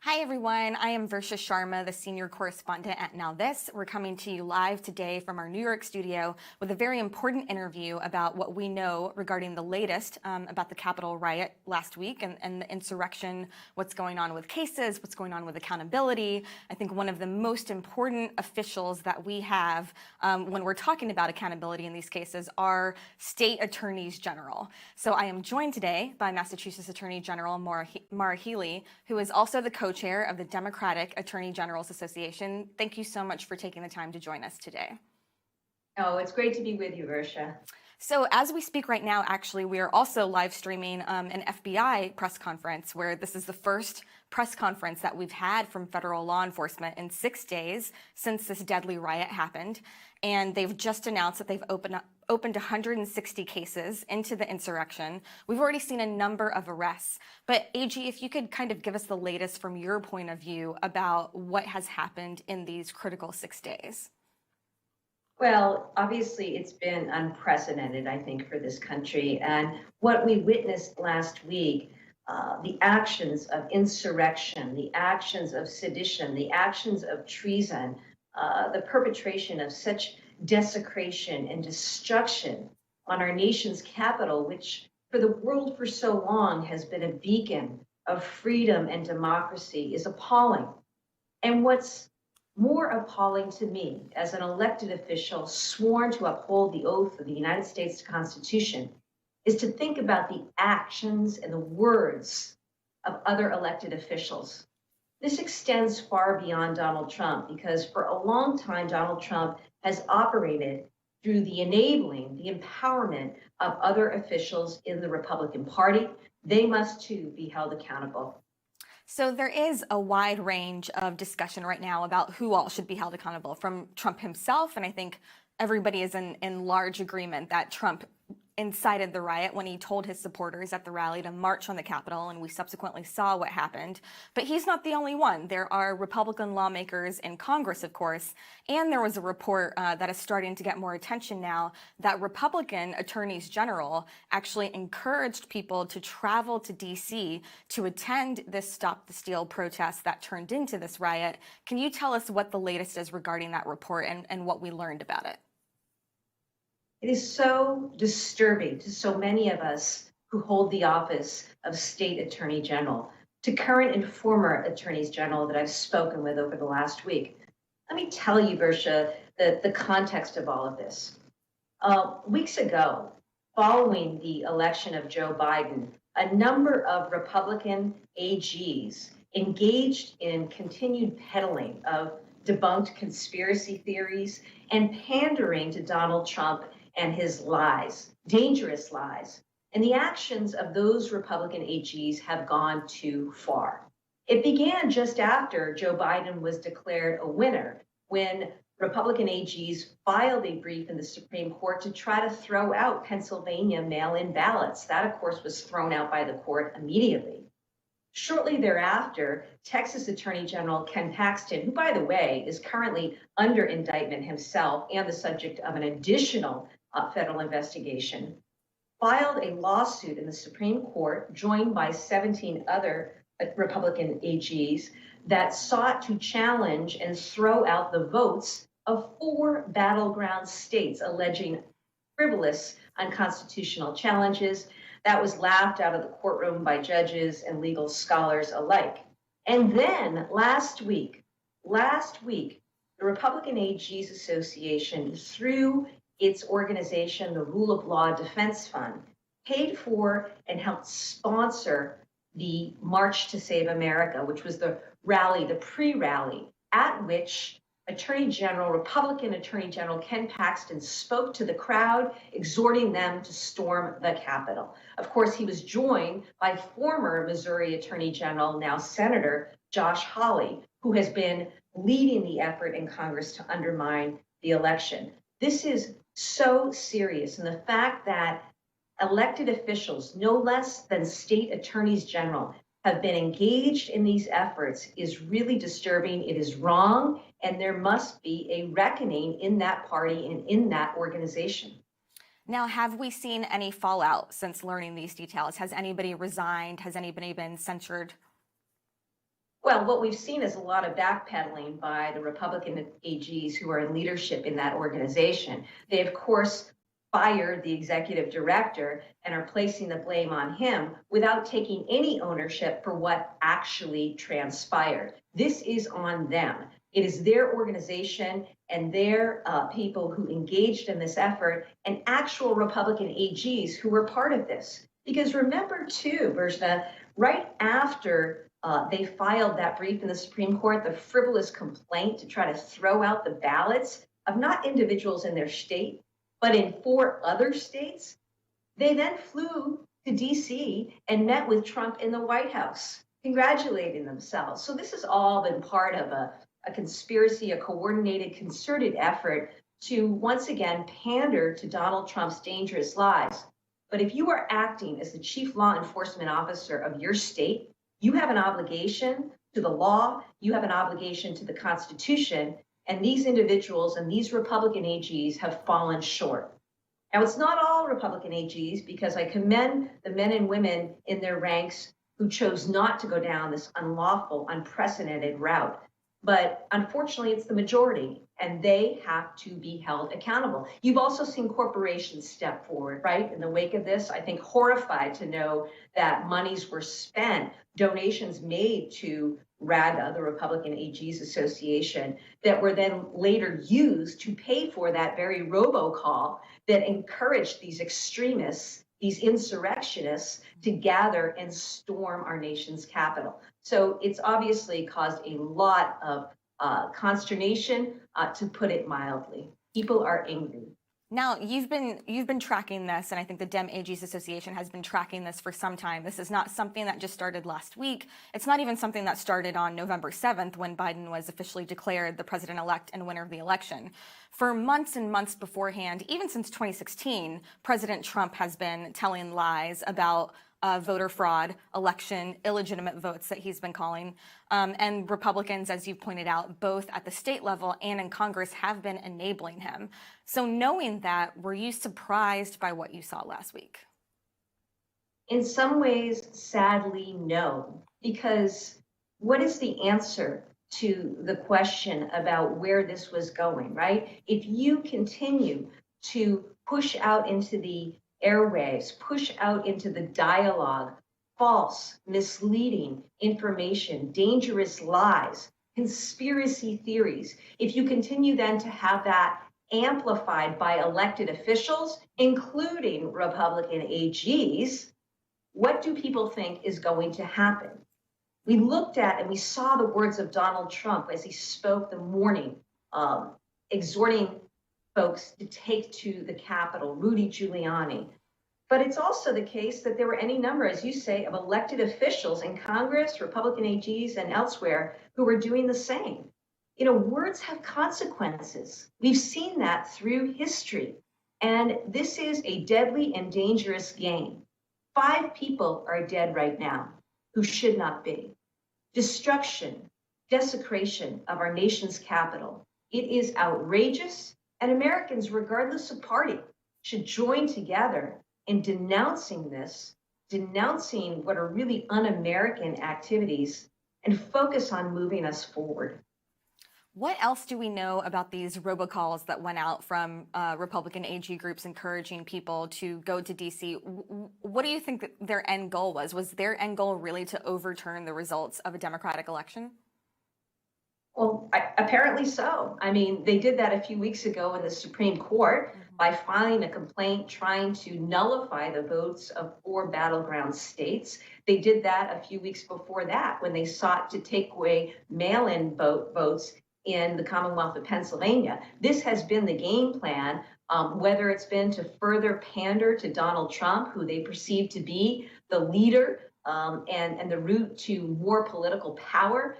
Hi, everyone. I am Versha Sharma, the senior correspondent at NowThis. We're coming to you live today from our New York studio with a very important interview about what we know regarding the latest about the Capitol riot last week and the insurrection, what's going on with cases, what's going on with accountability. I think one of the most important officials that we have when we're talking about accountability in these cases are state attorneys general. So I am joined today by Massachusetts Attorney General Maura Healey, who is also the co-chair of the Democratic Attorney Generals Association. Thank you so much for taking the time to join us today. Oh, it's great to be with you, Versha. So as we speak right now, actually, we are also live streaming an FBI press conference where this is the first press conference that we've had from federal law enforcement in 6 days since this deadly riot happened. And they've just announced that they've opened 160 cases into the insurrection. We've already seen a number of arrests. But AG, if you could kind of give us the latest from your point of view about what has happened in these critical 6 days. Well, obviously, it's been unprecedented, I think, for this country. And what we witnessed last week, the actions of insurrection, the actions of sedition, the actions of treason, the perpetration of such desecration and destruction on our nation's capital, which for the world for so long has been a beacon of freedom and democracy, is appalling. And what's more appalling to me as an elected official sworn to uphold the oath of the United States Constitution is to think about the actions and the words of other elected officials. This extends far beyond Donald Trump because for a long time, Donald Trump has operated through the enabling, the empowerment of other officials in the Republican Party. They must too be held accountable. So there is a wide range of discussion right now about who all should be held accountable, from Trump himself, and I think everybody is in large agreement that Trump incited the riot when he told his supporters at the rally to march on the Capitol, and we subsequently saw what happened. But he's not the only one. There are Republican lawmakers in Congress, of course, and there was a report that is starting to get more attention now that Republican attorneys general actually encouraged people to travel to D.C. to attend this Stop the Steal protest that turned into this riot. Can you tell us what the latest is regarding that report and what we learned about it? It is so disturbing to so many of us who hold the office of state attorney general, to current and former attorneys general that I've spoken with over the last week. Let me tell you, Versha, the context of all of this. Weeks ago, following the election of Joe Biden, a number of Republican AGs engaged in continued peddling of debunked conspiracy theories and pandering to Donald Trump and his lies, dangerous lies. And the actions of those Republican AGs have gone too far. It began just after Joe Biden was declared a winner when Republican AGs filed a brief in the Supreme Court to try to throw out Pennsylvania mail-in ballots. That, of course, was thrown out by the court immediately. Shortly thereafter, Texas Attorney General Ken Paxton, who, by the way, is currently under indictment himself and the subject of an additional federal investigation, filed a lawsuit in the Supreme Court, joined by 17 other Republican AGs, that sought to challenge and throw out the votes of 4 battleground states, alleging frivolous, unconstitutional challenges. That was laughed out of the courtroom by judges and legal scholars alike. And then last week, the Republican AGs Association, through its organization, the Rule of Law Defense Fund, paid for and helped sponsor the March to Save America, which was the rally, the pre-rally, at which Republican Attorney General Ken Paxton spoke to the crowd, exhorting them to storm the Capitol. Of course, he was joined by former Missouri Attorney General, now Senator Josh Healey, who has been leading the effort in Congress to undermine the election. This is so serious, and the fact that elected officials, no less than state attorneys general, have been engaged in these efforts is really disturbing. It is wrong, and there must be a reckoning in that party and in that organization. Now, have we seen any fallout since learning these details? Has anybody resigned? Has anybody been censured? Well, what we've seen is a lot of backpedaling by the Republican AGs who are in leadership in that organization. They, of course, fired the executive director and are placing the blame on him without taking any ownership for what actually transpired. This is on them. It is their organization and their people who engaged in this effort and actual Republican AGs who were part of this. Because remember, too, Versha, right after they filed that brief in the Supreme Court, the frivolous complaint to try to throw out the ballots of not individuals in their state, but in 4 other states. They then flew to DC and met with Trump in the White House, congratulating themselves. So this has all been part of a conspiracy, a coordinated, concerted effort to once again pander to Donald Trump's dangerous lies. But if you are acting as the chief law enforcement officer of your state, you have an obligation to the law, you have an obligation to the Constitution, and these individuals and these Republican AGs have fallen short. Now, it's not all Republican AGs, because I commend the men and women in their ranks who chose not to go down this unlawful, unprecedented route. But unfortunately, it's the majority, and they have to be held accountable. You've also seen corporations step forward, right? In the wake of this, I think horrified to know that monies were spent, donations made to RAGA, the Republican AGs Association, that were then later used to pay for that very robocall that encouraged these extremists, these insurrectionists, to gather and storm our nation's capital. So it's obviously caused a lot of consternation, to put it mildly. People are angry. Now, you've been tracking this, and I think the Dem AGs Association has been tracking this for some time. This is not something that just started last week. It's not even something that started on November 7th when Biden was officially declared the president-elect and winner of the election. For months and months beforehand, even since 2016, President Trump has been telling lies about voter fraud, election, illegitimate votes that he's been calling. And Republicans, as you've pointed out, both at the state level and in Congress have been enabling him. So knowing that, were you surprised by what you saw last week? In some ways, sadly, no, because what is the answer to the question about where this was going, right? If you continue to push out into the airwaves, push out into the dialogue, false, misleading information, dangerous lies, conspiracy theories, if you continue then to have that amplified by elected officials, including Republican AGs, what do people think is going to happen? We looked at and we saw the words of Donald Trump as he spoke the morning, exhorting folks to take to the Capitol, Rudy Giuliani. But it's also the case that there were any number, as you say, of elected officials in Congress, Republican AGs, and elsewhere who were doing the same. You know, words have consequences. We've seen that through history. And this is a deadly and dangerous game. 5 people are dead right now who should not be. Destruction, desecration of our nation's capital. It is outrageous. And Americans, regardless of party, should join together in denouncing this, denouncing what are really un-American activities, and focus on moving us forward. What else do we know about these robocalls that went out from Republican AG groups encouraging people to go to DC? What do you think that their end goal was? Was their end goal really to overturn the results of a Democratic election? Well, apparently so. I mean, they did that a few weeks ago in the Supreme Court by filing a complaint trying to nullify the votes of 4 battleground states. They did that a few weeks before that when they sought to take away mail-in votes in the Commonwealth of Pennsylvania. This has been the game plan, whether it's been to further pander to Donald Trump, who they perceive to be the leader and the route to more political power,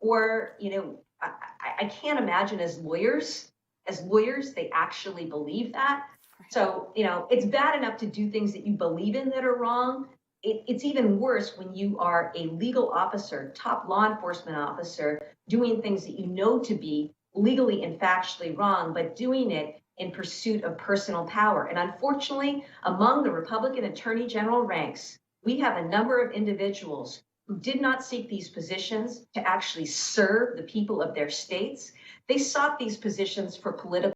or, you know, I can't imagine as lawyers, they actually believe that. So, you know, it's bad enough to do things that you believe in that are wrong. It's even worse when you are a legal officer, top law enforcement officer, doing things that you know to be legally and factually wrong, but doing it in pursuit of personal power. And unfortunately, among the Republican Attorney General ranks, we have a number of individuals who did not seek these positions to actually serve the people of their states. They sought these positions for political